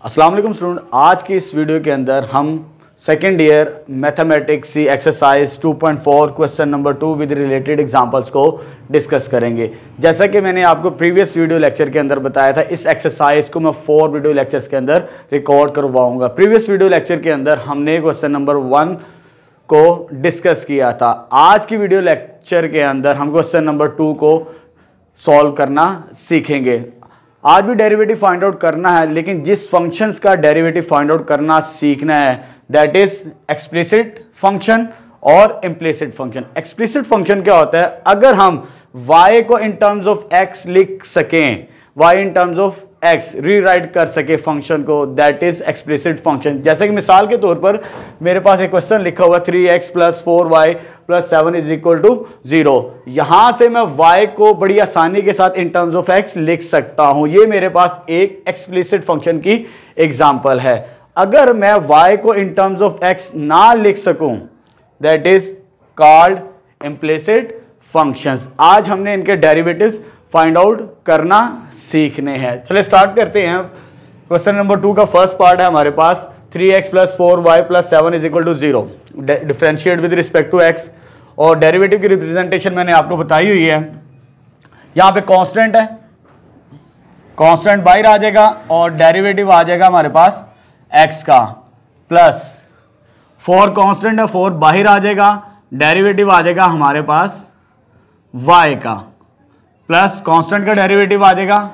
अस्सलाम वालेकुम स्टूडेंट, आज की इस वीडियो के अंदर हम second year mathematics C exercise 2.4 question number 2 with related examples को डिस्कस करेंगे। जैसा कि मैंने आपको प्रीवियस वीडियो लेक्चर के अंदर बताया था, इस एक्सरसाइज को मैं 4 वीडियो लेक्चर्स के अंदर रिकॉर्ड करवाऊंगा। प्रीवियस वीडियो लेक्चर के अंदर हमने क्वेश्चन नंबर 1 को डिस्कस किया था। आज की वीडियो लेक्चर के अंदर हम क्वेश्चन नंबर 2 को सॉल्व करना सीखेंगे। आज भी डेरिवेटिव फाइंड आउट करना है, लेकिन जिस फंक्शंस का डेरिवेटिव फाइंड आउट करना सीखना है दैट इज एक्सप्लिसिट फंक्शन और इम्प्लिसिट फंक्शन। एक्सप्लिसिट फंक्शन क्या होता है? अगर हम y को इन टर्म्स ऑफ x लिख सकें, y in terms of x rewrite कर सके फंक्शन को, दैट इज एक्सप्लिसिट फंक्शन। जैसे कि मिसाल के तौर पर मेरे पास एक क्वेश्चन लिखा हुआ 3x + 4y + 7 = 0। यहां से मैं y को बड़ी आसानी के साथ इन टर्म्स ऑफ x लिख सकता हूं। ये मेरे पास एक एक्सप्लिसिट फंक्शन की एग्जांपल है। अगर मैं y को इन टर्म्स ऑफ x ना लिख सकूं, that is called implicit functions. आज हमने इनके डेरिवेटिव्स फाइंड आउट करना सीखने हैं। चलिए स्टार्ट करते हैं। क्वेश्चन नंबर 2 का फर्स्ट पार्ट है हमारे पास 3x + 4y + 7 = 0। Differentiate with respect to x, और डेरिवेटिव की रिप्रेजेंटेशन मैंने आपको बताई हुई है। यहां पे कांस्टेंट है, कांस्टेंट बाहर आ जाएगा और डेरिवेटिव आ जाएगा हमारे पास x का, प्लस 4 कांस्टेंट है, 4 बाहर आ जाएगा, डेरिवेटिव आ जाएगा हमारे पास y का, प्लस कांस्टेंट का डेरिवेटिव आ जाएगा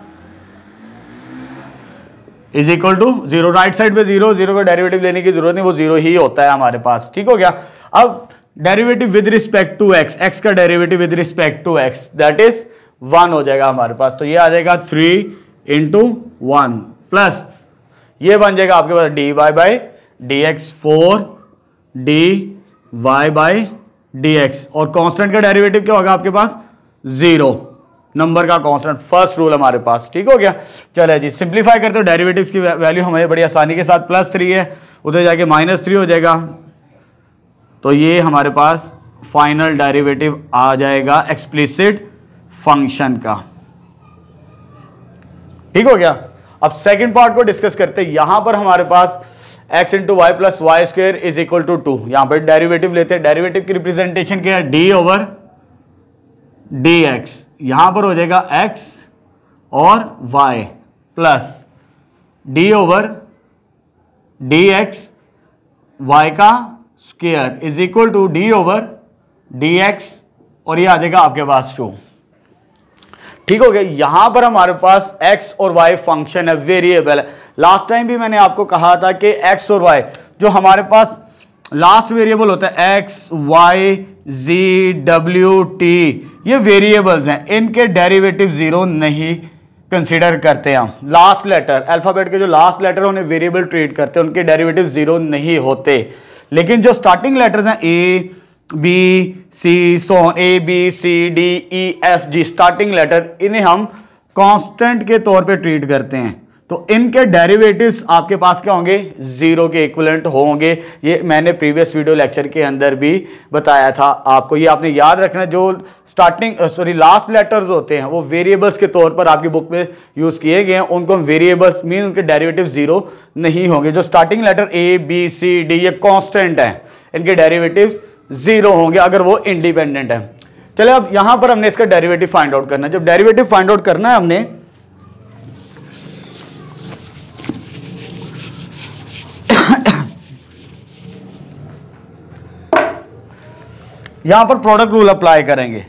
= 0। राइट साइड पे 0 का डेरिवेटिव लेने की जरूरत नहीं, वो 0 ही होता है हमारे पास। ठीक हो गया। अब derivative with respect to x का derivative with respect to x that is 1 हो जाएगा हमारे पास। तो ये आ जाएगा 3 × 1, प्लस ये बन जाएगा आपके पास dy/dx 4 dy/dx, और कांस्टेंट का डेरिवेटिव क्या होगा आपके पास? 0, नंबर का कांस्टेंट, फर्स्ट रूल हमारे पास। ठीक हो गया। चले जी, सिंप्लीफाई करते हो, डेरिवेटिव्स की वैल्यू हमें बड़ी आसानी के साथ +3 है, उधर जाके -3 हो जाएगा। तो ये हमारे पास फाइनल डेरिवेटिव आ जाएगा एक्सप्लिसिट फंक्शन का। ठीक हो गया। अब सेकंड पार्ट को डिस्कस करते हैं। यहां पर हमारे पापास x × y + y² = 2। यहां पर डेरिवेटिव लेते हैं। डेरिवेटिव की रिप्रेजेंटेशन क्या है? d/dx। यहां पर हो जाएगा x और y, प्लस d/dx y का स्क्वायर = d/dx, और ये आ जाएगा आपके पास 2। ठीक हो गया। यहां पर हमारे पास x और y फंक्शन है, वेरिएबल है। लास्ट टाइम भी मैंने आपको कहा था कि x और y जो हमारे पास लास्ट वेरिएबल होता है x, y, z, w, t, ये वेरिएबल्स हैं, इनके डेरिवेटिव 0 नहीं कंसीडर करते हैं हम। लास्ट लेटर, अल्फाबेट के जो लास्ट लेटर उन्हें वेरिएबल ट्रीट करते हैं, उनके डेरिवेटिव 0 नहीं होते। लेकिन जो स्टार्टिंग लेटर्स हैं a, b, c, so on, a, b, c, d, e, f, g, starting letter, इन्हें हम कांस्टेंट के तौर पे ट्रीट करते हैं। तो इनके डेरिवेटिव्स आपके पास क्या होंगे? 0 के इक्विवेलेंट होंगे। ये मैंने प्रीवियस वीडियो लेक्चर के अंदर भी बताया था आपको। ये आपने याद रखना, जो लास्ट लेटर्स होते हैं वो वेरिएबल्स के तौर पर आपकी बुक में यूज किए गए हैं, उनको वेरिएबल्स मीन उनके डेरिवेटिव 0 नहीं होंगे। जो starting letter a, b, c, d ये कांस्टेंट है, इनके डेरिवेटिव 0 होंगे अगर वो इंडिपेंडेंट है। चले, अब यहां पर हमने इसका डेरिवेटिव फाइंड आउट करना है। जब डेरिवेटिव फाइंड आउट करना है हमने, यहां पर प्रोडक्ट रूल अप्लाई करेंगे।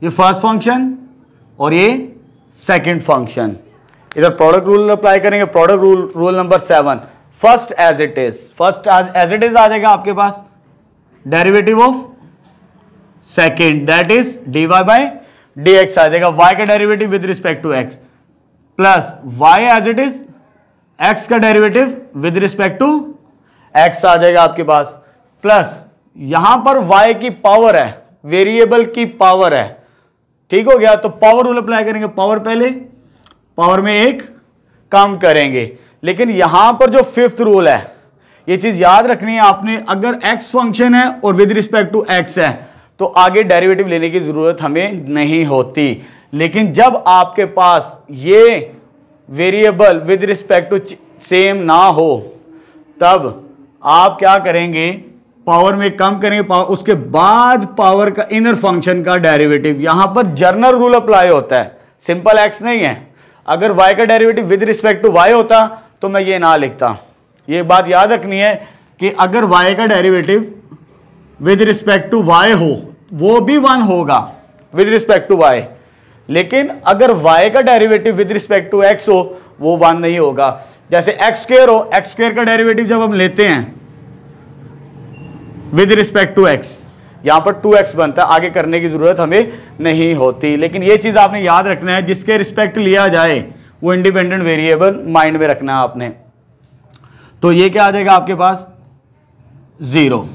ये फर्स्ट फंक्शन और ये सेकंड फंक्शन, इधर प्रोडक्ट रूल अप्लाई करेंगे। Product rule number 7, first as it is आ जाएगा आपके पास derivative of second that is dy/dx आ जाएगा। y का derivative with respect to x, plus y as it is x का derivative with respect to x आ जाएगा आपके पास, प्लस यहां पर y की पावर है, वेरिएबल की पावर है। ठीक हो गया। तो पावर रूल अप्लाई करेंगे। पावर पहले, पावर में 1 कम करेंगे। लेकिन यहां पर जो 5th रूल है, ये चीज याद रखनी है आपने, अगर x फंक्शन है और विद रिस्पेक्ट टू x है तो आगे डेरिवेटिव लेने की जरूरत हमें नहीं होती। लेकिन जब आपके पास ये variable with respect to same ना हो तब आप क्या करेंगे, पावर में कम करेंगे, उसके बाद पावर का इनर फंक्शन का डेरिवेटिव। यहां पर जनरल रूल अप्लाई होता है, सिंपल एक्स नहीं है। अगर y का derivative with respect to y होता तो मैं ये ना लिखता। ये बात याद रखनी है कि अगर y का derivative with respect to y हो वो भी 1 होगा विद रिस्पेक्ट टू y, लेकिन अगर y का derivative with respect to x हो वो 1 नहीं होगा। जैसे x स्क्वायर हो, x स्क्वायर का डेरिवेटिव जब हम लेते हैं विद रिस्पेक्ट टू x, यहां पर 2x बनता है, आगे करने की जरूरत हमें नहीं होती। लेकिन ये चीज आपने याद रखना है, जिसके रिस्पेक्ट लिया जाए वो इंडिपेंडेंट वेरिएबल माइंड में रखना है आपने। तो ये क्या आ जाएगा आपके पास 0।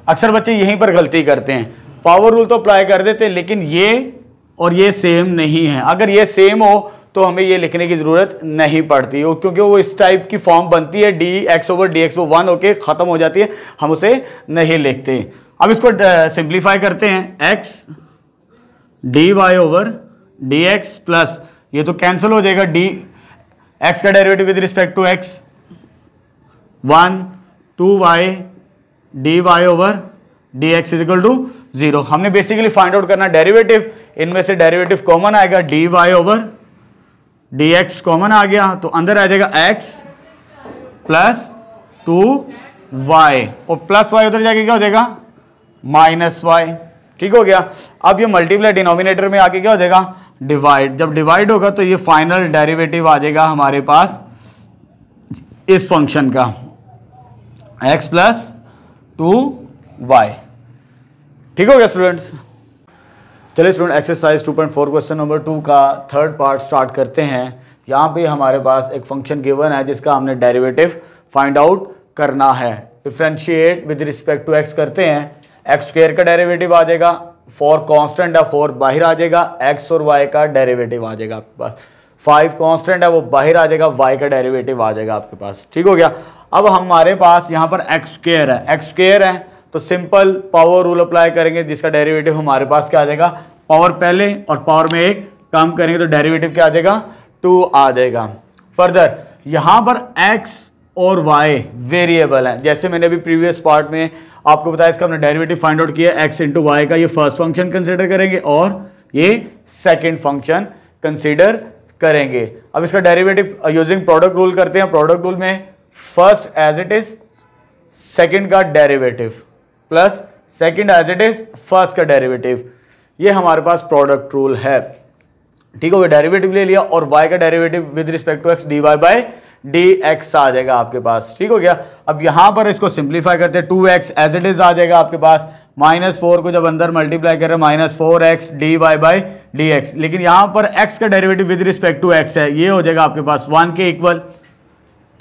अक्सर बच्चे यहीं पर गलती करते हैं, पावर रूल तो अप्लाई कर देते हैं लेकिन ये और ये सेम नहीं है। अगर ये सेम हो तो हमें ये लिखने की जरूरत नहीं पड़ती, क्योंकि वो इस टाइप की फॉर्म बनती है dx/dx, वो 1 होके खत्म हो जाती है, हम उसे नहीं लिखते। अब इसको सिंप्लीफाई करते हैं, x dy/dx प्लस ये तो कैंसिल हो जाएगा, x का derivative with respect to x 1 2y dy/dx is equal to 0। हमने बेसिकली फाइंड आउट करना डेरिवेटिव, इनमें से डेरिवेटिव कॉमन आएगा, dy/dx कॉमन आ गया तो अंदर आ जाएगा x प्लस 2y और प्लस y उधर जाके क्या हो जाएगा -y। ठीक हो गया। अब ये मल्टीप्लाई डिनोमिनेटर में आके क्या हो जाएगा डिवाइड, जब डिवाइड होगा तो ये फाइनल डेरिवेटिव आ जाएगा हमारे पास इस फंक्शन का x प्लस 2y। ठीक हो गया स्टूडेंट्स। चलिए स्टूडेंट एक्सरसाइज 2.4 क्वेश्चन नंबर 2 का थर्ड पार्ट स्टार्ट करते हैं। यहाँ पे हमारे पास एक फंक्शन गिवन है जिसका हमने डेरिवेटिव फाइंड आउट करना है। Differentiate with respect to x करते हैं, एक्स स्क्वायर का डेरिवेटिव आ जाएगा, 4 कांस्टेंट है 4 बाहर आ जाएगा, x और y का डेरिवेटिव आ जाएगा आपके पास, 5 कांस्टेंट है वो बाहर आ जाएगा, y का डेरिवेटिव आ जाएगा आपके पास। ठीक हो गया। अब हमारे पास यहाँ पर एक्स स्क्वायर है तो सिंपल पावर रूल अप्लाई करेंगे, जिसका डेरिवेटिव हमारे पास क्या आ जाएगा, पावर पहले और पावर में एक कम करेंगे तो डेरिवेटिव क्या आ जाएगा 2 आ जाएगा। फर्दर यहाँ पर x और y वेरिएबल है, जैसे मैंने अभी प्रीवियस पार्ट में आपको बताया, इसका हमने डेरिवेटिव फाइंड आउट किया, x इंटू वाई का ये फर्स्ट फंक्शन कंसिडर करेंगे और ये सेकेंड फंक्शन कंसिडर करेंगे। अब इसका डेरिवेटिव यूजिंग प्रोडक्ट रूल करते हैं। प्रोडक्ट रूल में first as it is second का derivative plus second as it is first का डेरिवेटिव, ये हमारे पास प्रोडक्ट रूल है। ठीक हो गया, डेरिवेटिव ले लिया और y का derivative with respect to x dy/dx आ जाएगा आपके पास। ठीक हो गया। अब यहां पर इसको सिंप्लीफाई करते हैं, 2x एज इट इज आ जाएगा आपके पास, -4 को जब अंदर मल्टीप्लाई करें -4x dy/dx, लेकिन यहां पर x का derivative with respect to x है, ये हो जाएगा आपके पास 1 के इक्वल।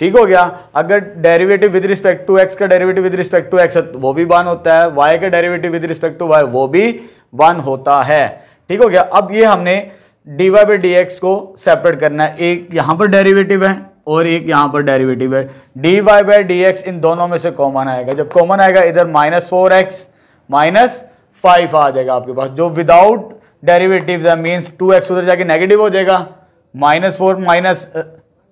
ठीक हो गया। अगर derivative with respect to x का derivative with respect to x है वो भी 1 होता है, y का derivative with respect to y वो भी 1 होता है। ठीक हो गया। अब ये हमने dy/dx को सेपरेट करना है, एक यहां पर डेरिवेटिव है और एक यहां पर डेरिवेटिव है। dy/dx इन दोनों में से कॉमन आएगा, जब कॉमन आएगा इधर -4x -5 आ जाएगा आपके पास, जो विदाउट डेरिवेटिव है, मींस 2x उधर जाके नेगेटिव हो जाएगा, -4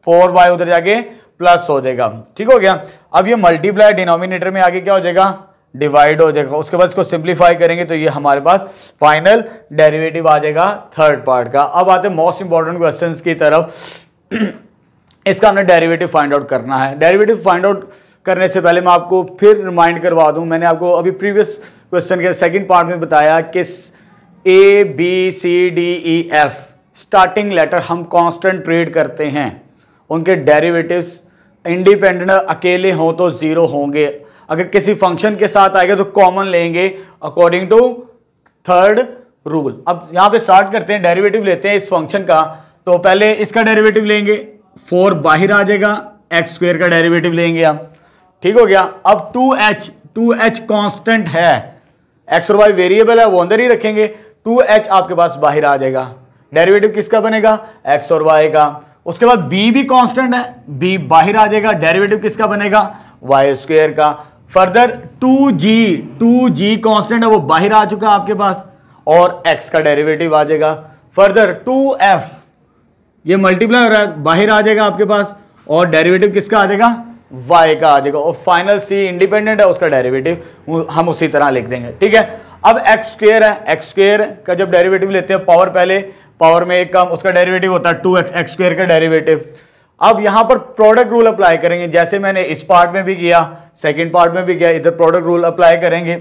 4y उधर जाके प्लस हो जाएगा। ठीक हो गया। अब ये मल्टीप्लाई डिनोमिनेटर में आगे क्या हो जाएगा डिवाइड हो जाएगा, उसके बाद इसको सिंप्लीफाई करेंगे तो ये हमारे पास फाइनल डेरिवेटिव आ जाएगा थर्ड पार्ट का। अब आते हैं मोस्ट इंपॉर्टेंट क्वेश्चंस की तरफ। इसका हमने डेरिवेटिव फाइंड आउट करना है। डेरिवेटिव फाइंड आउट करने से पहले मैं आपको फिर रिमाइंड करवा दूं, मैंने आपको अभी प्रीवियस क्वेश्चन के सेकंड पार्ट में बताया कि ABCDEF स्टार्टिंग लेटर हम कांस्टेंट ट्रीट करते हैं, उनके डेरिवेटिव्स इंडिपेंडेंट अकेले हो तो 0 होंगे, अगर किसी फंक्शन के साथ आएगा तो कॉमन लेंगे अकॉर्डिंग टू थर्ड रूल। अब यहां पे स्टार्ट करते हैं, डेरिवेटिव लेते हैं इस फंक्शन का, तो पहले इसका डेरिवेटिव लेंगे, 4 बाहर आ जाएगा, एक्स स्क्वायर का डेरिवेटिव लेंगे आप। ठीक हो गया। अब 2h कांस्टेंट है, एक्स और वाई वेरिएबल है वो अंदर ही रखेंगे, 2h आपके पास बाहर आ जाएगा, डेरिवेटिव किसका बनेगा एक्स और वाई का। उसके बाद b भी कांस्टेंट है, b बाहर आ जाएगा, डेरिवेटिव किसका बनेगा वाई स्क्वायर का। फर्दर 2g कांस्टेंट है वो बाहर आ चुका आपके पास और x का डेरिवेटिव आ जाएगा। फर्दर 2f ये मल्टीप्लाई हो रहा है, बाहर आ जाएगा आपके पास और डेरिवेटिव किसका आ जाएगा, y का आ जाएगा, और फाइनल c इंडिपेंडेंट है, उसका डेरिवेटिव हम उसी तरह लिख देंगे। ठीक है, अब एक्स स्क्वायर है, एक्स स्क्वायर का जब डेरिवेटिव लेते हैं पावर, पहले पावर में एक कम, उसका डेरिवेटिव होता है 2x, एक्स स्क्वायर का डेरिवेटिव। अब यहां पर प्रोडक्ट रूल अप्लाई करेंगे, जैसे मैंने इस पार्ट में भी किया, सेकंड पार्ट में भी किया, इधर प्रोडक्ट रूल अप्लाई करेंगे।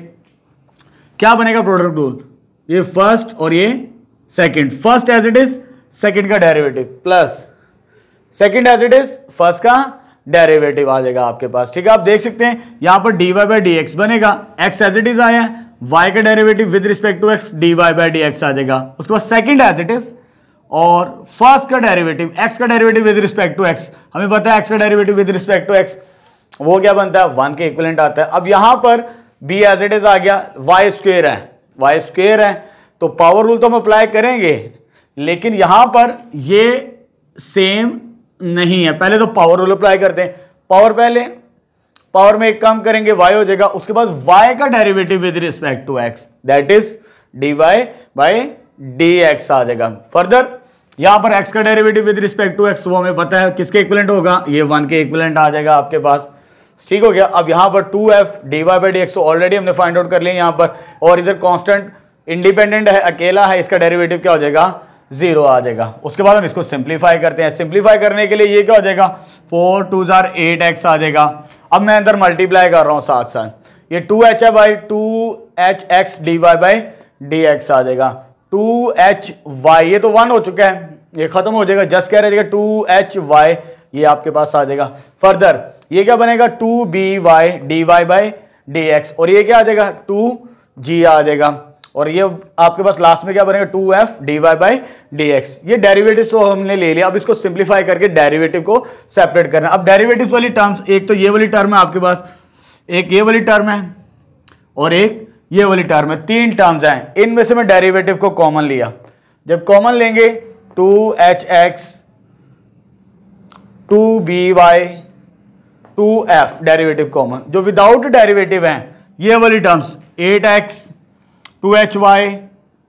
क्या बनेगा प्रोडक्ट रूल, ये फर्स्ट और ये second, first as it is second का derivative plus second as it is first का डेरिवेटिव आ जाएगा आपके पास। ठीक है, आप देख सकते हैं यहां पर dy बाई डी एक्स बनेगा, x एज इट इज आया है, y का derivative with respect to x dy by d x आ जाएगा, उसके बाद सेकंड एज इट इज, और फर्स्ट का डेरिवेटिव x का derivative with respect to x, हमें पता है x का derivative with respect to x वो क्या बनता है, 1 के इक्विवेलेंट आता है। अब यहां पर b एज इट इज आ गया, y स्क्वायर है, तो पावर रूल तो हम अप्लाई करेंगे, लेकिन यहां पर ये सेम नहीं है। पहले तो पावर रूल अप्लाई करते हैं, पावर पहले, पावर में एक काम करेंगे y हो जाएगा, उसके बाद y का derivative with respect to x, that is dy by dx आ जाएगा। फर्दर यहां पर x का derivative with respect to x वो हमें पता है किसके इक्विवेलेंट होगा, ये 1 के इक्विवेलेंट आ जाएगा आपके पास। ठीक हो गया। अब यहां पर 2f dy बाई dx तो ऑलरेडी हमने फाइंड आउट कर लिया यहां पर, और इधर कांस्टेंट इंडिपेंडेंट है, अकेला है, इसका डेरिवेटिव क्या हो जाएगा, 0 आ जाएगा। उसके बाद हम इसको सिंप्लीफाई करते हैं, सिंप्लीफाई करने के लिए ये क्या हो जाएगा, 4 2 8x आ जाएगा। अब मैं अंदर मल्टीप्लाई कर रहा हूं साथ साथ, ये 2h है by 2hx dy by dx आ जाएगा, 2hy ये तो 1 हो चुका है, ये खत्म हो जाएगा, जस्ट क्या रहेगा 2hy ये आपके पास आ जाएगा। फर्दर ये क्या बनेगा, 2by dy बाई dx, और ये क्या आ जाएगा 2g आ जाएगा, और ये आपके पास लास्ट में क्या बनेगा 2f dy बाई dx। ये डेरिवेटिव तो हमने ले लिया, अब इसको सिंप्लीफाई करके डेरिवेटिव को सेपरेट करना। अब डेरिवेटिव वाली टर्म्स, एक तो ये वाली टर्म है आपके पास, एक ये वाली टर्म है, और एक ये वाली टर्म है, 3 टर्म्स हैं। इनमें से मैं डेरिवेटिव को कॉमन लिया, जब कॉमन लेंगे 2hx 2by 2f derivative common, जो विदाउट डेरिवेटिव हैं ये वाली टर्म्स 8x 2hy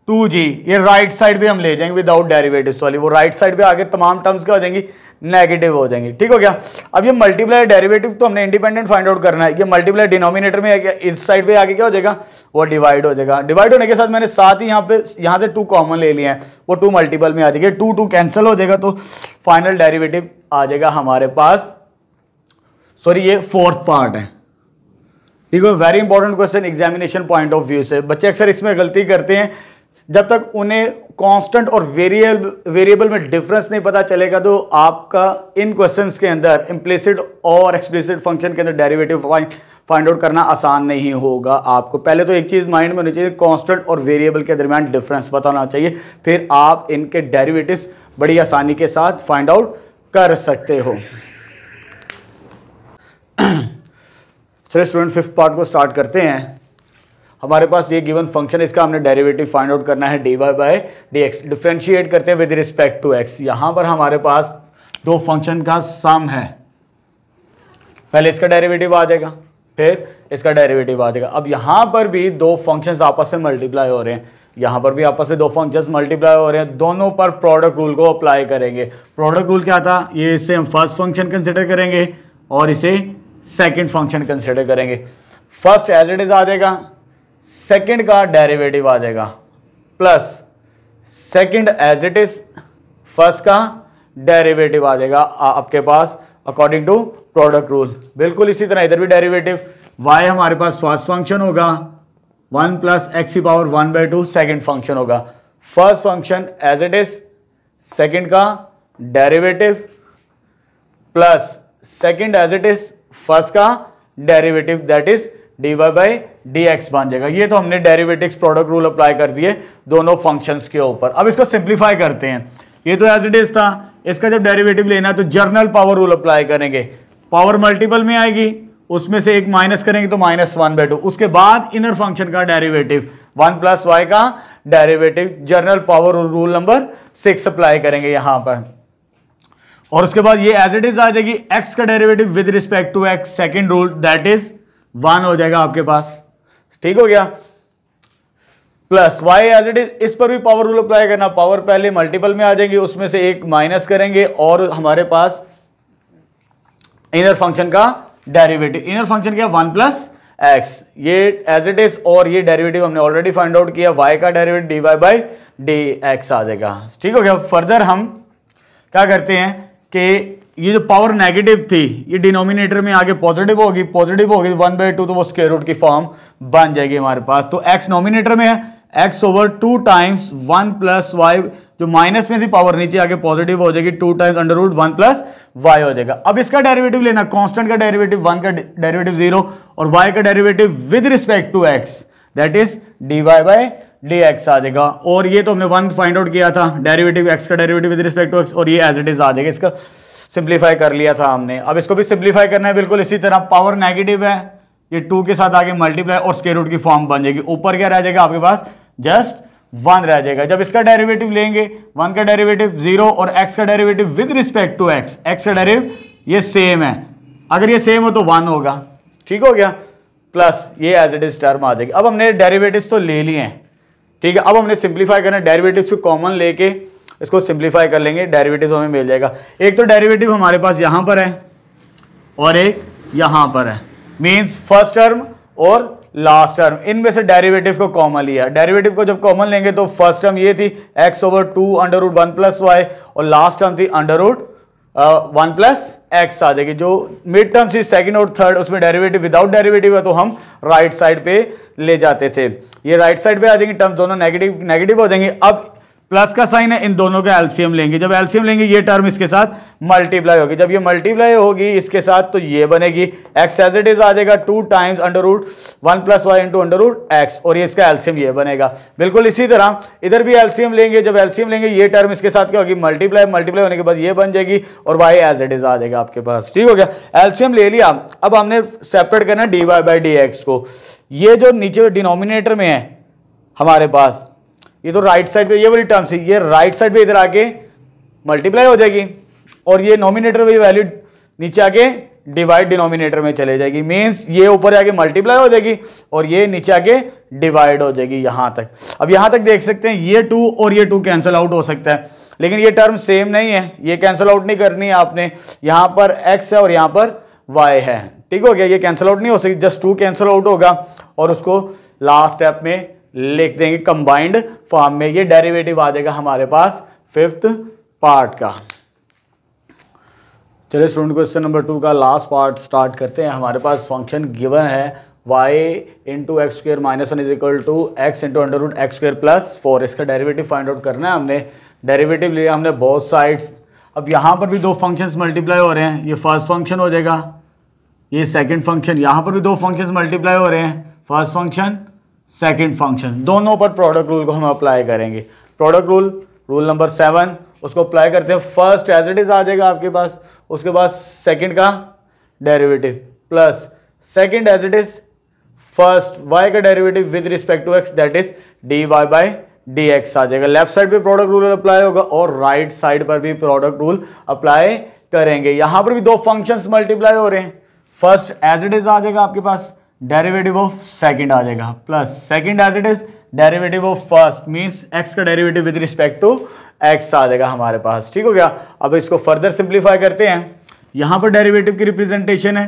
2g, ये राइट साइड पे हम ले जाएंगे विदाउट डेरिवेटिव्स वाली, वो राइट साइड पे आगे तमाम टर्म्स क्या हो जाएंगी, नेगेटिव हो जाएंगी। ठीक हो गया। अब ये मल्टीप्लाई डेरिवेटिव तो हमने इंडिपेंडेंट फाइंड आउट करना है, ये मल्टीप्लाई डिनोमिनेटर में है, इस साइड पे आगे क्या हो जाएगा, वो डिवाइड हो जाएगा। डिवाइड होने के साथ मैंने साथ ही यहाँ से 2 कॉमन ले लिए हैं, वो 2 मल्टीपल में आ जाएगा, 2 कैंसिल हो जाएगा, तो फाइनल डेरिवेटिव आ जाएगा हमारे पास। सॉरी ये 4th पार्ट है। ठीक है, very important question examination point of view से। बच्चे अक्सर इसमें गलती करते हैं, जब तक उन्हें कांस्टेंट और वेरिएबल में डिफरेंस नहीं पता चलेगा तो आपका इन क्वेश्चंस के अंदर इम्प्लिसिट और एक्सप्लिसिट फंक्शन के अंदर डेरिवेटिव फाइंड आउट करना आसान नहीं होगा। आपको पहले तो एक चीज़ माइंड में होनी चाहिए, कांस्टेंट और वेरिएबल के दरमियान डिफरेंस पता होना चाहिए, फिर आप इनके डेरिवेटिव्स बड़ी आसानी के साथ फाइंड आउट कर सकते हो। चलिए स्टूडेंट 5th पार्ट को स्टार्ट करते हैं। हमारे पास ये गिवन फंक्शन, इसका हमने डेरिवेटिव फाइंड आउट करना है dy बाई dx, डिफरेंशिएट करते हैं विद रिस्पेक्ट टू x। यहां पर हमारे पास 2 फंक्शन का सम है, पहले इसका डेरिवेटिव आ जाएगा, फिर इसका डेरिवेटिव आ जाएगा। अब यहां पर भी 2 फंक्शंस आपस में मल्टीप्लाई हो रहे हैं, यहां पर भी आपस में 2 फंक्शंस मल्टीप्लाई हो रहे हैं, दोनों पर प्रोडक्ट रूल को अप्लाई करेंगे। प्रोडक्ट रूल क्या था, ये इसे हम फर्स्ट फंक्शन कंसिडर करेंगे और इसे सेकंड फंक्शन कंसिडर करेंगे। फर्स्ट एज इट इज आ जाएगा, सेकंड का डेरिवेटिव आ जाएगा, plus second as it is first का डेरिवेटिव आ जाएगा आपके पास अकॉर्डिंग टू प्रोडक्ट रूल। बिल्कुल इसी तरह इधर भी डेरिवेटिव, y हमारे पास फर्स्ट फंक्शन होगा, 1 प्लस एक्स की पावर 1/2 सेकंड फंक्शन होगा। First function as it is, second का derivative plus second as it is first का derivative, that is dy by dx बन जाएगा। ये तो हमने डेरिवेटिव्स प्रोडक्ट रूल अप्लाई कर दिए दोनों फंक्शंस के ऊपर। अब इसको सिंप्लीफाई करते हैं, ये तो एज इट इज था, इसका जब डेरिवेटिव लेना है तो जर्नल पावर रूल अप्लाई करेंगे, पावर मल्टीपल में आएगी, उसमें से एक माइनस करेंगे तो -1/2, उसके बाद इनर फंक्शन का डेरिवेटिव 1 प्लस y का derivative, journal power rule number 6 apply करेंगे यहां पर, और उसके बाद ये एज इट इज आ जाएगी, x का derivative with respect to x second rule, that is 1 हो जाएगा आपके पास। ठीक हो गया, plus y as it is, इस पर भी पावर रूल अप्लाई करना, पावर पहले मल्टीपल में आ जाएंगे, उसमें से एक माइनस करेंगे और हमारे पास इनर फंक्शन का डेरिवेटिव। इनर फंक्शन क्या, 1 प्लस एक्स, ये एज इट इज, और ये डेरिवेटिव हमने ऑलरेडी फाइंड आउट किया, y का derivative dy by d x आ जाएगा। ठीक हो गया। फर्दर हम क्या करते हैं कि ये जो पावर नेगेटिव थी ये डिनोमिनेटर में आगे पॉजिटिव होगी, 1/2 तो वो स्क्वायर रूट की फॉर्म बन जाएगी हमारे पास। तो x नोमिनेटर में है, x over 2 times 1 plus y, जो माइनस में थी पावर नीचे आके पॉजिटिव हो जाएगी, 2 times under root 1 plus y हो जाएगा। अब इसका डेरिवेटिव लेना, कांस्टेंट का डेरिवेटिव 1 का डेरिवेटिव 0 और y का derivative with respect to x, that is dy by dx आ जाएगा। और ये तो हमने 1 फाइंड आउट किया था, डेरिवेटिव x का derivative with respect to x, और ये एज इट इज आ जाएगा। इसका सिंप्लीफाई कर लिया था हमने, अब इसको भी सिंप्लीफाई करना है बिल्कुल इसी तरह। पावर नेगेटिव है, ये 2 के साथ आगे मल्टीप्लाई और स्क्वायर रूट की फॉर्म बन जाएगी। ऊपर क्या रह जाएगा आपके पास, जस्ट 1 रह जाएगा। जब इसका डेरिवेटिव लेंगे, 1 का डेरिवेटिव 0 और x का derivative with respect to x, x का डेरिवेटिव ये सेम है, अगर ये सेम हो तो 1 होगा। ठीक हो गया, प्लस ये एज इट इज टर्म आ जाएगी। अब हमने डेरिवेटिव्स तो ले लिए हैं, ठीक है। अब हमने सिंप्लीफाई करना है, डेरिवेटिव्स को कॉमन लेके इसको सिंप्लीफाई कर लेंगे, डेरिवेटिव हमें मिल जाएगा। एक तो डेरिवेटिव हमारे पास यहां पर है और एक यहां पर है, मींस फर्स्ट टर्म और लास्ट टर्म, इनमें से डेरिवेटिव को कॉमन लिया। डेरिवेटिव को जब कॉमन लेंगे तो फर्स्ट टर्म ये थी x over 2 under root 1 plus y, और लास्ट टर्म थी अंडर रूट 1 प्लस एक्स आ जाएगी। जो मिड टर्म थी सेकंड और थर्ड, उसमें डेरिवेटिव विदाउट डेरिवेटिव है तो हम राइट साइड पे ले जाते थे, ये राइट साइड पे आ जाएंगे, टर्म दोनों नेगेटिव नेगेटिव हो जाएंगे। अब प्लस का साइन है, इन दोनों का एलसीएम लेंगे, जब एलसीएम लेंगे ये टर्म इसके साथ मल्टीप्लाई होगी, जब ये मल्टीप्लाई होगी इसके साथ तो ये बनेगी x एज इट इज आ जाएगा 2 times under root 1 plus y into under root x, और ये इसका एलसीएम ये बनेगा। बिल्कुल इसी तरह इधर भी एलसीएम लेंगे, जब एलसीएम लेंगे ये टर्म इसके साथ क्या होगी, मल्टीप्लाई, मल्टीप्लाई होने के बाद ये बन जाएगी और y एज इट इज आ जाएगा आपके पास। ठीक हो गया, एलसीएम ले लिया। अब हमने सेपरेट करना dy बाई डी एक्स को। ये जो नीचे डिनोमिनेटर में है हमारे पास, ये तो राइट साइड पे ये वाली टर्म थी, ये राइट साइड पे इधर आके मल्टीप्लाई हो जाएगी, और ये नोमिनेटर वाली वैल्यू नीचे आके डिवाइड डिनोमिनेटर में चले जाएगी, मींस ये ऊपर जाके मल्टीप्लाई हो जाएगी और ये नीचे आके डिवाइड हो जाएगी यहां तक। अब यहां तक देख सकते हैं ये 2 और ये 2 कैंसिल आउट हो सकता है, लेकिन ये टर्म सेम नहीं है, ये कैंसिल आउट नहीं करनी है आपने। यहां पर x है और यहां पर y है, ठीक हो गया, ये कैंसिल आउट नहीं हो सकती, जस्ट 2 कैंसिल आउट होगा और उसको लास्ट स्टेप में लिख देंगे कंबाइंड फॉर्म में। ये डेरिवेटिव आ जाएगा हमारे पास 5th पार्ट का। चलिए स्टूडेंट, क्वेश्चन नंबर 2 का लास्ट पार्ट स्टार्ट करते हैं। हमारे पास फंक्शन गिवन है y into x square minus 1 is equal to x into under root x square plus 4। इसका डेरिवेटिव फाइंड आउट करना है हमने। डेरिवेटिव लिया हमने बोथ साइड्स। अब यहाँ पर भी 2 फंक्शंस मल्टीप्लाई हो रहे हैं, ये फर्स्ट फंक्शन हो जाएगा, ये सेकंड फंक्शन। यहाँ पर भी 2 फंक्शंस मल्टीप्लाई हो रहे हैं, फर्स्ट फंक्शन सेकंड फंक्शन, दोनों पर प्रोडक्ट रूल को हम अप्लाई करेंगे। प्रोडक्ट रूल, रूल नंबर 7, उसको अप्लाई करते हैं। फर्स्ट एज इट इज आ जाएगा आपके पास, उसके बाद सेकंड का derivative plus second as it is first y का derivative with respect to x, that is dy by dx आ जाएगा। लेफ्ट साइड पे प्रोडक्ट रूल अप्लाई होगा और राइट साइड पर भी प्रोडक्ट रूल अप्लाई करेंगे। यहां पर भी 2 फंक्शंस मल्टीप्लाई हो रहे हैं, फर्स्ट एज इट इज आ जाएगा आपके पास, डेरिवेटिव ऑफ सेकंड आ जाएगा plus second as it is derivative of first, means x का derivative with respect to x आ जाएगा हमारे पास। ठीक हो गया। अब इसको फर्दर सिंप्लीफाई करते हैं। यहां पर डेरिवेटिव की रिप्रेजेंटेशन है,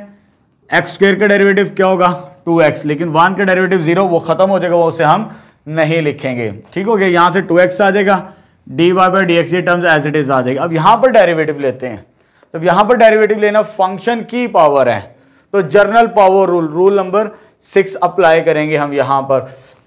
एक्स स्क्वायर का डेरिवेटिव क्या होगा 2x, लेकिन 1 का डेरिवेटिव 0 वो खत्म हो जाएगा, वो उसे हम नहीं लिखेंगे। ठीक हो गया, यहां से 2x आ जाएगा, dy बाई dx ये टर्म्स एज इट इज आ जाएगा। अब यहां पर डेरिवेटिव लेते हैं, तो यहां पर डेरिवेटिव लेना फंक्शन की पावर है, तो journal power rule, rule number 6 apply करेंगे हम। यहां पर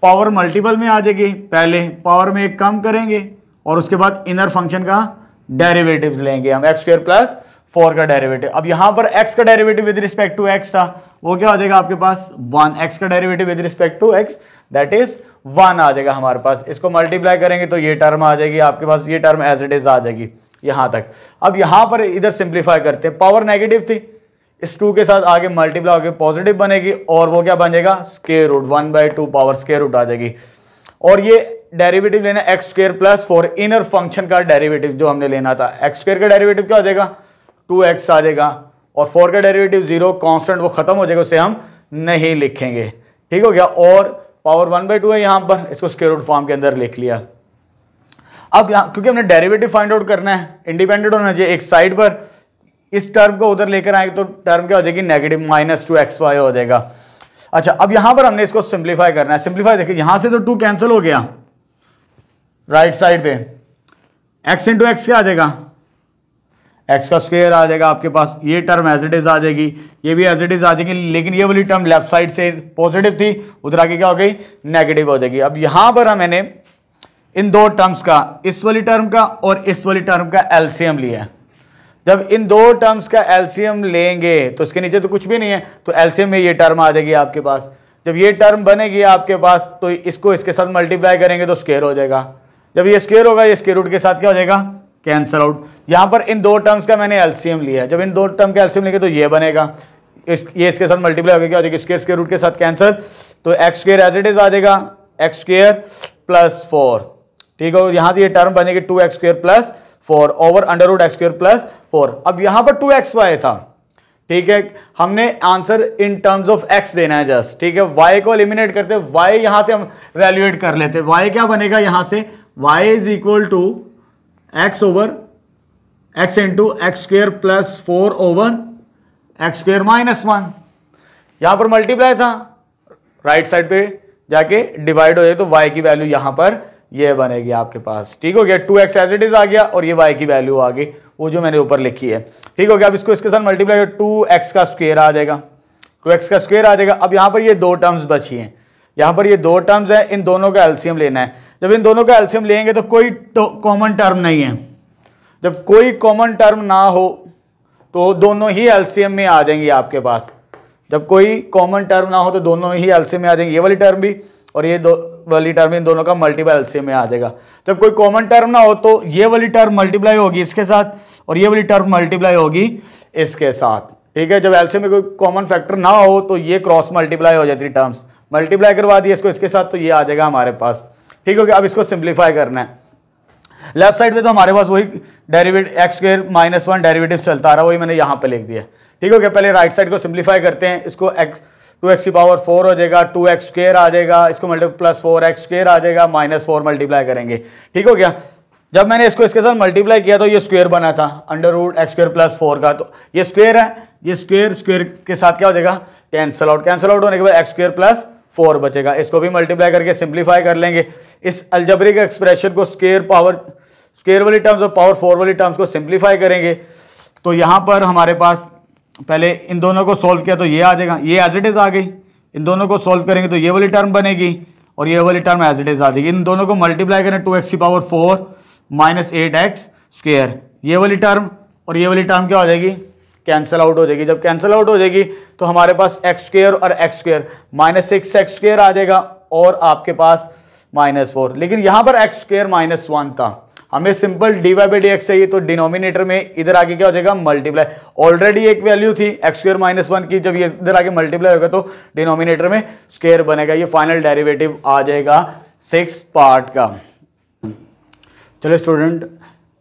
पावर मल्टीपल में आ जाएगी, पहले पावर में एक कम करेंगे और उसके बाद इनर फंक्शन का डेरिवेटिव लेंगे हम, एक्स स्क्वायर प्लस 4 का डेरिवेटिव। अब यहां पर x का derivative with respect to x था, वो क्या आ जाएगा आपके पास 1, x का derivative with respect to x that is 1 आ जाएगा हमारे पास। इसको मल्टीप्लाई करेंगे तो ये टर्म आ जाएगी आपके पास, ये टर्म एज इट इज आ जाएगी यहां तक। अब यहां पर इधर सिंप्लीफाई करते हैं, पावर नेगेटिव थी, इस 2 के साथ आगे मल्टीप्लाई होकर पॉजिटिव बनेगी और वो क्या बन जाएगा square root, 1/2 power square root आ जाएगी। और ये डेरिवेटिव लेना x square plus 4, inner function का डेरिवेटिव जो हमने लेना था। एक्स स्क्वायर का डेरिवेटिव क्या हो जाएगा 2x आ जाएगा और 4 का डेरिवेटिव 0, कांस्टेंट वो खत्म हो जाएगा, उसे हम नहीं लिखेंगे। ठीक हो गया। और पावर 1/2 है यहां पर, इसको स्क्वायर रूट फॉर्म के अंदर लिख लिया। अब यहां क्योंकि हमने डेरिवेटिव फाइंड आउट करना है, इंडिपेंडेंट होना चाहिए, एक साइड पर इस टर्म को उधर लेकर आएंगे तो टर्म क्या हो जाएगी, नेगेटिव -2xy हो जाएगा। अच्छा, अब यहां पर हमने इसको सिंप्लीफाई करना है। सिंप्लीफाई देखिए, यहां से तो 2 कैंसिल हो गया, राइट साइड पे x इंटू एक्स क्या आ जाएगा, x का स्क्वायर आ जाएगा आपके पास, ये टर्म एज इट इज आ जाएगी, ये भी एज इट इज आ जाएगी, लेकिन ये वाली टर्म लेफ्ट साइड से पॉजिटिव थी, उधर आके क्या हो गई, नेगेटिव हो जाएगी। अब यहां पर मैंने इन दो टर्म्स का, इस वाली टर्म का और इस वाली टर्म का एलसीएम लिया है। जब इन दो टर्म्स का एलसीएम लेंगे तो इसके नीचे तो कुछ भी नहीं है, तो एलसीएम में ये टर्म आ जाएगी आपके पास। जब ये टर्म बनेगी आपके पास तो इसको इसके साथ मल्टीप्लाई करेंगे तो स्क्वायर हो जाएगा। जब ये स्क्वायर होगा, ये स्क्वायर रूट के साथ क्या हो जाएगा, कैंसल आउट। यहां पर इन दो टर्म्स का मैंने एलसीएम लिया है, जब इन दो टर्म का एलसीएम लेंगे तो ये बनेगा, ये इसके साथ मल्टीप्लाई होगा, क्या हो जाएगा, स्क्वायर रूट के साथ कैंसल, तो x square as it is आ जाएगा, एक्स स्क्वायर प्लस 4, ठीक है। यहां से ये टर्म बनेगी 2x square plus 4 over under root x square plus 4। अब यहां पर 2xy था, ठीक है, हमने answer in terms of x देना है जस्ट, ठीक है। y को एलिमिनेट करते हैं, y यहां से हम वैल्यूएट कर लेते हैं, y क्या बनेगा यहां से, y is equal to x over x into x square plus 4 over x square minus 1। यहां पर मल्टीप्लाई था, राइट साइड पे जाके डिवाइड हो जाए तो y की वैल्यू यहां पर ये बनेगी आपके पास, ठीक हो गया। 2x एज इट इज आ गया और ये y की वैल्यू आ गई, वो जो मैंने ऊपर लिखी है, ठीक हो गया। अब इसको इसके साथ मल्टीप्लाई 2x का स्क्वायर आ जाएगा, 2x का स्क्वायर आ जाएगा। अब यहां पर ये दो टर्म्स बची हैं, यहां पर ये दो टर्म्स हैं, इन दोनों का एलसीएम लेना है। जब इन दोनों का एलसीएम लेंगे तो कोई कॉमन टर्म नहीं है, जब कोई कॉमन टर्म ना हो तो दोनों ही एलसीएम में आ जाएंगे आपके पास। जब कोई कॉमन टर्म ना हो तो दोनों ही एलसीएम में आ जाएंगे, ये वाली टर्म भी और ये दो वाली टर्म, इन दोनों का मल्टीपल एलसीएम में आ जाएगा। जब कोई कॉमन टर्म ना हो तो ये वाली टर्म मल्टीप्लाई होगी इसके साथ और ये वाली टर्म मल्टीप्लाई होगी इसके साथ, ठीक है। जब एलसीएम में कोई कॉमन फैक्टर ना हो तो ये क्रॉस मल्टीप्लाई हो जाती है टर्म्स, मल्टीप्लाई करवा दिए इसको इसके साथ तो ये आ जाएगा हमारे पास, ठीक हो गया। अब इसको सिंप्लीफाई करना है, लेफ्ट साइड में तो हमारे पास वही derivative x square minus 1 derivative चलता आ रहा है, वही मैंने यहाँ पे लिख दिया, ठीक हो गया। पहले राइट साइड को सिंप्लीफाई करते हैं, इसको 2x की पावर 4 हो जाएगा, 2x स्क्वायर आ जाएगा, इसको मल्टीप्लाई प्लस 4x स्क्वायर आ जाएगा, माइनस 4 मल्टीप्लाई करेंगे, ठीक हो गया। जब मैंने इसको इसके साथ मल्टीप्लाई किया तो ये स्क्वायर बना था under root x square plus 4 का, तो ये स्क्वायर है, ये स्क्वायर स्क्वायर के साथ क्या हो जाएगा, कैंसल आउट, कैंसल आउट होने के बाद एक्स स्क्वायर प्लस 4 बचेगा। इसको भी मल्टीप्लाई करके सिंप्लीफाई कर लेंगे। इस अलजेब्रिक एक्सप्रेशन को स्क्वायर वाली टर्म्स और पावर 4 वाली टर्म्स को सिंप्लीफाई करेंगे। तो यहां पर हमारे पास पहले इन दोनों को सोल्व किया तो ये आ जाएगा, ये एज इट इज आ गई। इन दोनों को सोल्व करेंगे तो ये वाली टर्म बनेगी और ये वाली टर्म एज इट इज आ जाएगी। इन दोनों को मल्टीप्लाई करें 2x की पावर 4 माइनस 8x स्क्वायर, ये वाली टर्म और ये वाली टर्म क्या हो जाएगी, कैंसल आउट हो जाएगी। जब कैंसल आउट हो जाएगी तो हमारे पास एक्स स्क्वायर और x square minus 6x square आ जाएगा और आपके पास माइनस 4। लेकिन यहां पर एक्स स्क्वायर माइनस 1 था, हमें simple dy by d x चाहिए, तो डिनोमिनेटर में इधर आगे क्या हो जाएगा, मल्टीप्लाई। ऑलरेडी एक वैल्यू थी एक्स स्क्वायर माइनस 1 की, जब ये इधर आगे मल्टीप्लाई होगा तो डिनोमिनेटर में स्क्वायर बनेगा, ये फाइनल डेरिवेटिव आ जाएगा 6 पार्ट का। चलिए स्टूडेंट,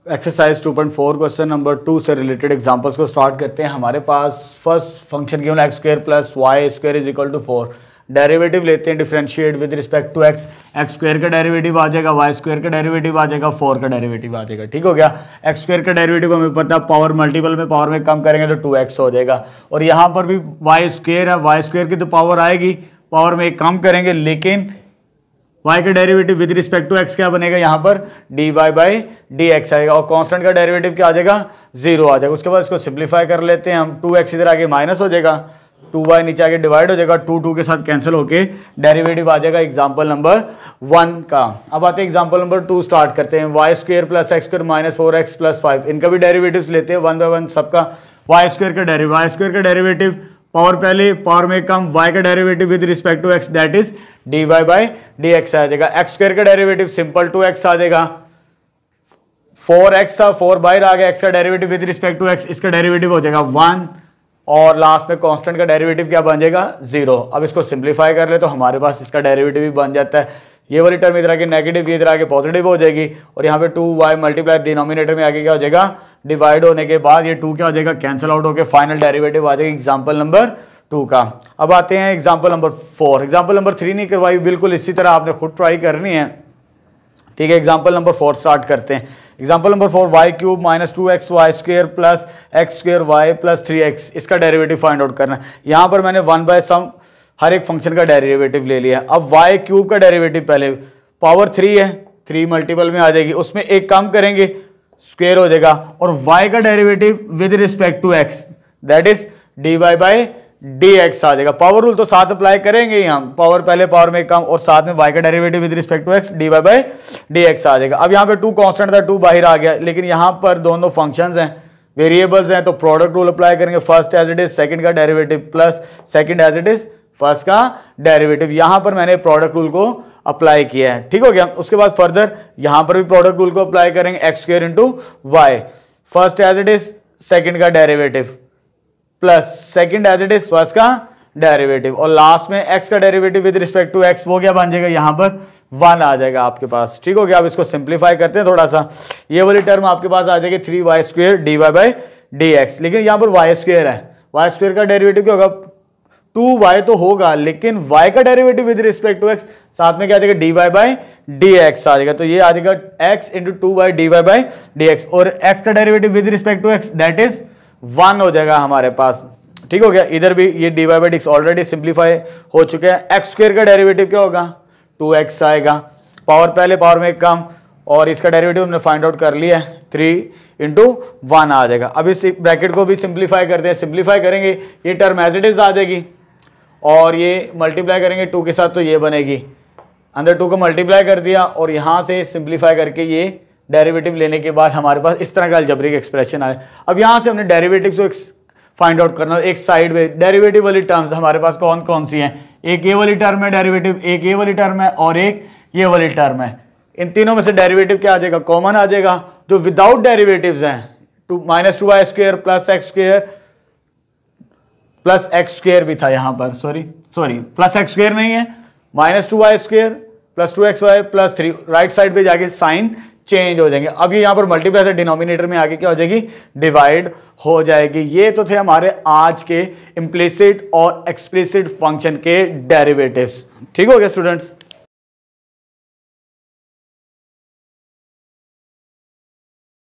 एक्सरसाइज 2.4 क्वेश्चन नंबर 2 से रिलेटेड एग्जांपल्स को स्टार्ट करते हैं। हमारे पास first function given x square plus y square is equal to 4। Derivative लेते हैं, differentiate with respect to x. X square का डेरिवेटिव आ जाएगा, वाई स्क्वायर का डेरिवेटिव आ जाएगा, 4 का डेरिवेटिव आ जाएगा, ठीक हो गया। एक्स स्क्वायर का डेरिवेटिव हमें पता है, पावर मल्टीपल में पावर में कम करेंगे तो 2x हो जाएगा। और यहाँ पर भी वाई स्क्वायर है, वाई स्क्वायर की तो पावर आएगी, पावर में कम करेंगे, लेकिन y का derivative with respect to x क्या बनेगा, यहाँ पर dy बाई डी एक्स आएगा और कांस्टेंट का डेरिवेटिव क्या आ जाएगा, 0 आ जाएगा। उसके बाद इसको सिंप्लीफाई कर लेते हैं हम, 2x इधर आगे माइनस हो जाएगा, 2y नीचे आगे डिवाइड हो जाएगा, 2 के साथ कैंसिल होके डेरिवेटिव आ जाएगा एग्जाम्पल नंबर 1 का। अब आते हैं एग्जाम्पल नंबर 2 स्टार्ट करते हैं। Y square plus x square minus 4x plus 5, इनका भी डेरिवेटिव लेते हैं 1 बाई 1 सबका। वाई स्क्वायर का डेरिवेटिव पावर पहले पावर में कम, y का derivative with respect to x that is dy by d x आ जाएगा। एक्स स्क्वायर का डेरिवेटिव सिंपल 2x आ जाएगा, 4x था 4 बाहर आ गया, x का derivative with respect to x, इसका डेरिवेटिव हो जाएगा 1 और लास्ट में कांस्टेंट का डेरिवेटिव क्या बन जाएगा, 0। अब इसको सिंप्लीफाई कर ले तो हमारे पास इसका डेरिवेटिव भी बन जाता है, ये वाली टर्म इधर आके नेगेटिव, ये इधर आके पॉजिटिव हो जाएगी और यहाँ पे 2y मल्टीप्लाई डिनोमिनेटर में आगे क्या हो जाएगा, डिवाइड होने के बाद ये 2 क्या हो जाएगा, कैंसिल आउट होकर फाइनल डेरिवेटिव आ जाएगा एग्जाम्पल नंबर 2 का। अब आते हैं एग्जाम्पल नंबर 4। एग्जाम्पल नंबर 3 नहीं करवाई, बिल्कुल इसी तरह आपने खुद ट्राई करनी है, ठीक है। एग्जाम्पल नंबर 4 स्टार्ट करते हैं। Example number 4, y cube minus 2x y square plus x square y plus 3x, इसका डेरिवेटिव फाइंड आउट करना है। यहाँ पर मैंने 1/सम हर एक फंक्शन का डेरिवेटिव ले लिया। अब वाई क्यूब का डेरिवेटिव पहले पावर 3 है, 3 मल्टीपल में आ जाएगी, उसमें एक कम करेंगे स्क्वेयर हो जाएगा, और y का derivative with respect to x that is dy by dx आ जाएगा। पावर रूल तो साथ अप्लाई करेंगे ही हम, पावर पहले पावर में कम और साथ में y का derivative with respect to x dy by dx आ जाएगा। अब यहाँ पे 2 कांस्टेंट था, 2 बाहर आ गया, लेकिन यहाँ पर दोनों फंक्शंस हैं, वेरिएबल्स हैं, तो प्रोडक्ट रूल अप्लाई करेंगे। First as it is second का derivative plus second as it is first का डेरिवेटिव। यहां पर मैंने प्रोडक्ट रूल को अप्लाई किया है, ठीक हो गया। उसके बाद फर्दर यहां पर भी प्रोडक्ट रूल को अप्लाई करेंगे, x square into y, first as it is second का derivative plus second as it is first का डेरिवेटिव, और लास्ट में एक्स का derivative with respect to x, वो क्या बन जाएगा, यहां पर 1 आ जाएगा आपके पास, ठीक हो गया। अब इसको सिंप्लीफाई करते हैं थोड़ा सा, ये वाली टर्म आपके पास आ जाएगी 3y square dy by dx, लेकिन यहां पर y स्क्वायर है, y स्क्वायर का डेरिवेटिव क्या होगा, 2y तो होगा, लेकिन y का derivative with respect to x साथ में क्या आ जाएगा, dy बाई dx आ जाएगा। तो ये आ जाएगा x into 2y dy by dx, और x का derivative with respect to x that is 1 हो जाएगा हमारे पास, ठीक हो गया। इधर भी ये dy by dx already simplify हो चुके हैं। एक्स स्क्वायर का डेरिवेटिव क्या होगा, 2x आएगा, पावर पहले पावर में कम, और इसका डेरिवेटिव हमने फाइंड आउट कर लिया है, 3 इंटू 1 आ जाएगा। अब इस ब्रैकेट को भी सिंप्लीफाई करते हैं, सिंप्लीफाई करेंगे ये टर्म एज इट इज आ जाएगी, और ये मल्टीप्लाई करेंगे 2 के साथ तो ये बनेगी, अंदर 2 को मल्टीप्लाई कर दिया, और यहाँ से सिंप्लीफाई करके ये डेरिवेटिव लेने के बाद हमारे पास इस तरह का अलजेब्रिक एक्सप्रेशन आए। अब यहाँ से हमने डेरिवेटिव को फाइंड आउट करना, एक साइड में डेरिवेटिव वाली टर्म्स हमारे पास कौन कौन सी हैं, एक ये वाली टर्म है डेरिवेटिव, एक ये वाली टर्म है, और एक ये वाली टर्म है। इन तीनों में से डेरिवेटिव क्या आ जाएगा, कॉमन आ जाएगा। जो विदाउट डेरिवेटिव्स हैं, minus 2y square plus x square, plus x square भी था यहाँ पर, सॉरी प्लस एक्स स्क्वायर नहीं है, minus 2y square plus 2xy plus 3, right side पे जाके साइन चेंज हो जाएंगे। अब ये यहाँ पर मल्टीप्लाई से डिनोमिनेटर में आगे क्या हो जाएगी, डिवाइड हो जाएगी। ये तो थे हमारे आज के इम्प्लिसिट और एक्सप्लिसिट फंक्शन के डेरिवेटिव्स, ठीक हो गया स्टूडेंट्स।